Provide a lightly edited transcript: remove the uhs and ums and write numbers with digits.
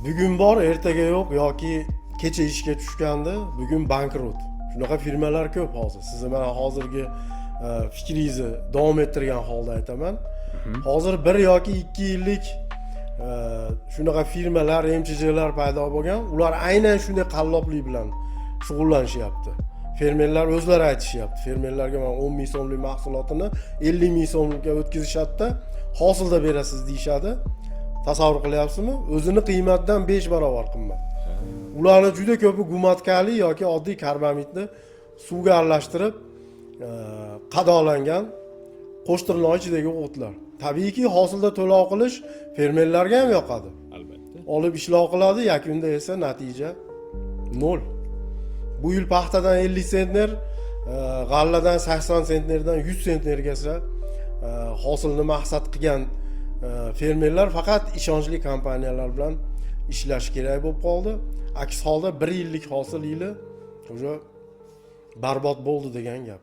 Bugun bor, ertaga yo'q yoki kecha ishga tushganda bugun bankrot. Shunaqa firmalar ko'p hozir. Sizni mana hozirgi fikringizni davom ettirgan holda aytaman. Hozir 1 yoki 2 yillik shunaqa firmalar, MCJlar paydo bo'lgan. Ular aynan shunday qalloblik bilan shug'ullanishyapti. Fermerlar o'zlari aytishyapti. Fermerlarga mana 10 ming so'mlik mahsulotini 50 ming so'mga o'tkazishadi, hosilda berasiz deyshadi. Tasavvur qilyapsizmi? O'zini qiymatidan 5 barobar qimmat. Ularni juda ko'pi gumatkali yoki oddiy karbamidni suvga aralashtirib qadolangan qo'shtirnoq ichidagi o'tlar. Tabiiyki, hosilda to'lov qilish fermerlarga ham yoqadi. Albatta. Olib ishlov qiladi, yakunda esa natija 0. Bu yil paxtadan 50 sentner, g'alladan 80 sentnerdan 100 sentnergacha hosilni maqsad qilgan fermerlar faqat ishonchli kompaniyalar bilan ishlash kerak bo'lib qoldi. Aks holda 1 yillik hosil yili o'sha barbod bo'ldi degan gap.